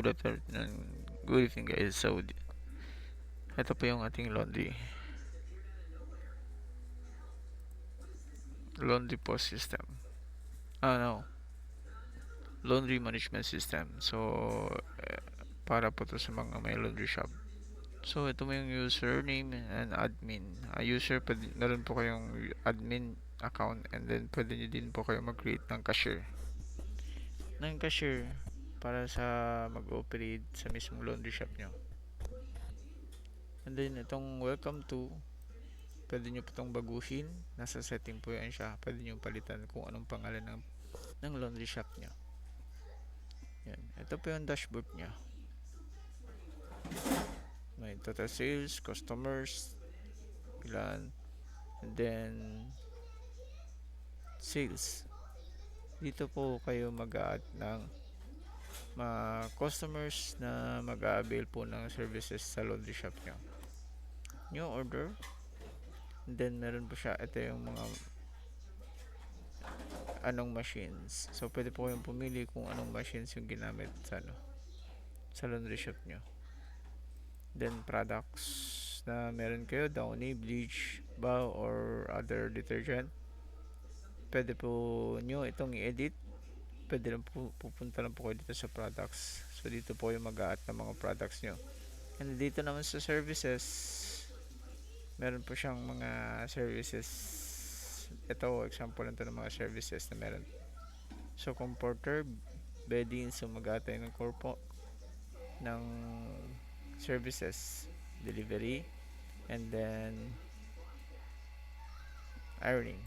Good evening guys. So, ito po yung ating laundry post system. No, laundry management system. So, eh, para po to sa mga may laundry shop. So, ito mo yung username and admin. Meron po kayong admin account and then pwede nyo din po kayo mag-create ng cashier para sa mag-operate sa mismong laundry shop nyo. And then, itong welcome to, pwede nyo po itong baguhin. Nasa setting po yan siya. Pwede nyo palitan kung anong pangalan ng laundry shop nyo. Yan. Ito po yung dashboard nyo. May total sales, customers, ilan, and then sales. Dito po kayo mag-add ng mga customers na mag-a-avail po ng services sa laundry shop nyo. New order. And then meron po siya. Ito yung mga anong machines. So pwede po kayong pumili kung anong machines yung ginamit sa laundry shop nyo. Then products na meron kayo, Downy, bleach, Bao, or other detergent. Pwede po nyo itong i-edit. Pwede lang po, pupunta lang po kayo dito sa products. So dito po yung mag-a-add ng mga products nyo. And dito naman sa services, meron po siyang mga services. Ito, example lang ito ng mga services na meron. So comforter, bedding, so mag-a-add tayo ng corpo ng services, delivery, and then ironing.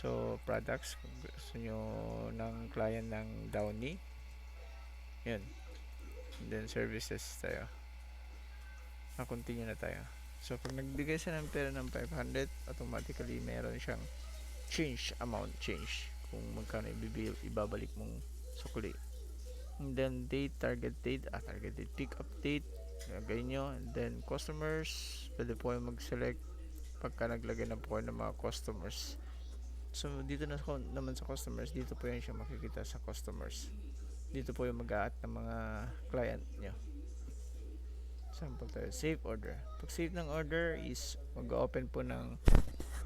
So products, kung gusto nyo ng client ng Downy, yun. And then services tayo. Continue na tayo. So pag nagbigay siya ng pera ng 500, automatically meron siyang amount change kung magkano ibabalik mong sukli. And then target date, pick up date, lagay nyo. And then customers, pwede po kayo mag-select pagka naglagay na po kayo ng mga customers. So dito naman sa customers, dito po yan siya makikita sa customers. Dito po yung mag-a-add ng mga client nyo. Sample tayo, save order. Pag save ng order is mag-open po ng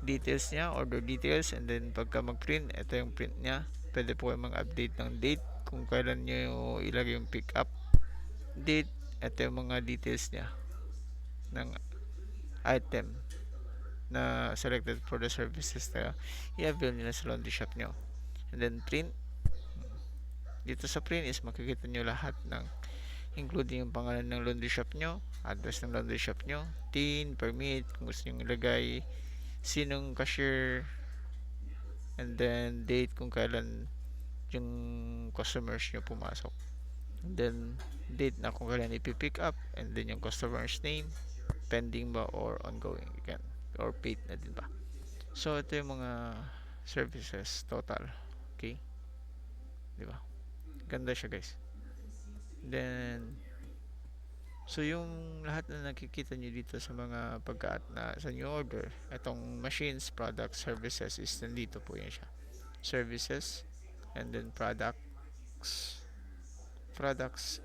details niya, order details, and then pagka mag-print, ito yung print niya. Pwede po kayo mag-update ng date kung kailan nyo ilagay yung pick up date. Ito yung mga details niya ng item na selected for the services na i-avail nyo sa laundry shop nyo. And then print. Dito sa print is makikita nyo lahat ng including yung pangalan ng laundry shop nyo, address ng laundry shop nyo, TIN, permit, kung gusto nyo ilagay, sinong cashier, and then date kung kailan yung customers nyo pumasok. And then date na kung kailan ipipick up, and then yung customer's name, pending ba or ongoing again, or paid na din ba. So ito yung mga services total. Okay? Di ba? Ganda siya guys. Then so yung lahat na nakikita nyo dito sa mga pagka na sa new order, itong machines, products, services is nandito po yan siya. Services, and then products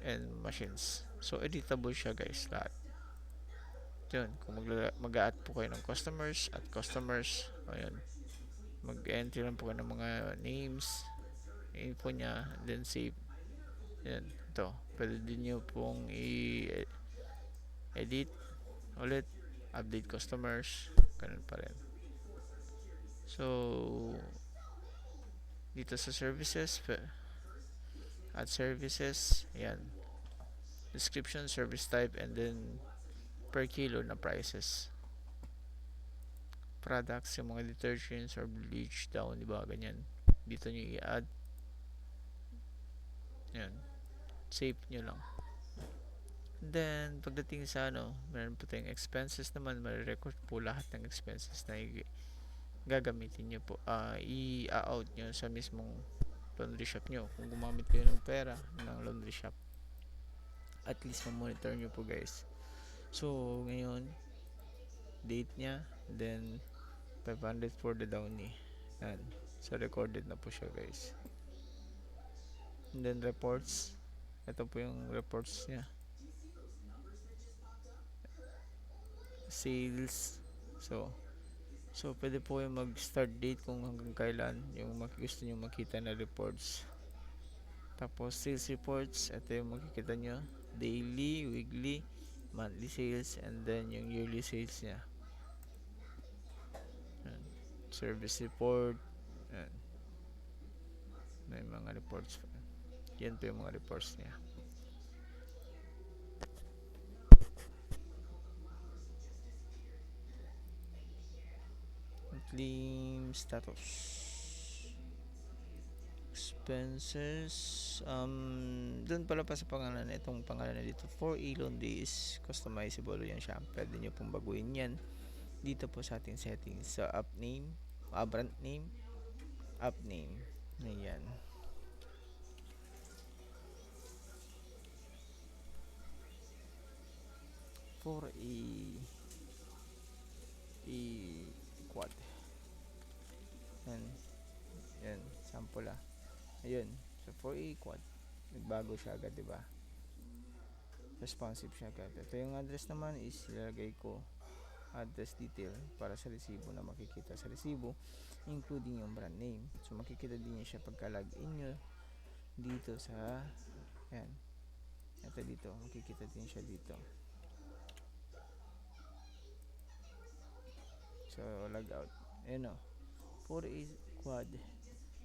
and machines. So editable siya guys lahat. Yun, kung mag-a-add po kayo ng customers, ayun, mag-entry lang po kayo ng mga names, info niya, and then save. Yan, ito. Pwede din nyo pong i-edit ulit, update customers, ganun pa rin. So dito sa services, add services, yan, description, service type, and then per kilo na prices. Products, yung mga detergents or bleach down, diba, ganyan, dito nyo i-add. Yan, save nyo lang. Then pagdating sa meron po tayong expenses naman, marirecord po lahat ng expenses na gagamitin nyo po, i-out nyo sa mismong laundry shop nyo. Kung gumamit kayo ng pera ng laundry shop, at least ma-monitor nyo po guys. So ngayon, date nya, then 500 for the Downy. Yan, so recorded na po siya guys. And then reports, Ito po yung reports niya. Sales. So pwede po yung mag-start date kung hanggang kailan yung gusto nyo makita na reports. Tapos sales reports, ito yung makikita nyo. Daily, weekly, monthly sales, and then yung yearly sales niya. Yan. Service report. Yan. May mga reports. Yan po yung mga reports niya. Claim status. Expenses. Doon pala pa sa pangalan, itong pangalan na dito, for loan is customizable yan siya. Pwede nyo pong baguhin yan dito po sa ating settings. Sa app name, brand name, app name. Ayan. For quad. Yan. Yan. Sample ah. Ayun. So for quad, nagbago siya agad, diba? Responsive siya agad. Ito yung address naman is ilalagay ko address detail para sa resibo na makikita sa resibo, including yung brand name. So makikita din niya siya pagka login nyo dito sa yan. Ito dito, makikita din siya dito. So log out. Ayun o. 4A quad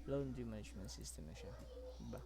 laundry management system na siya. Diba?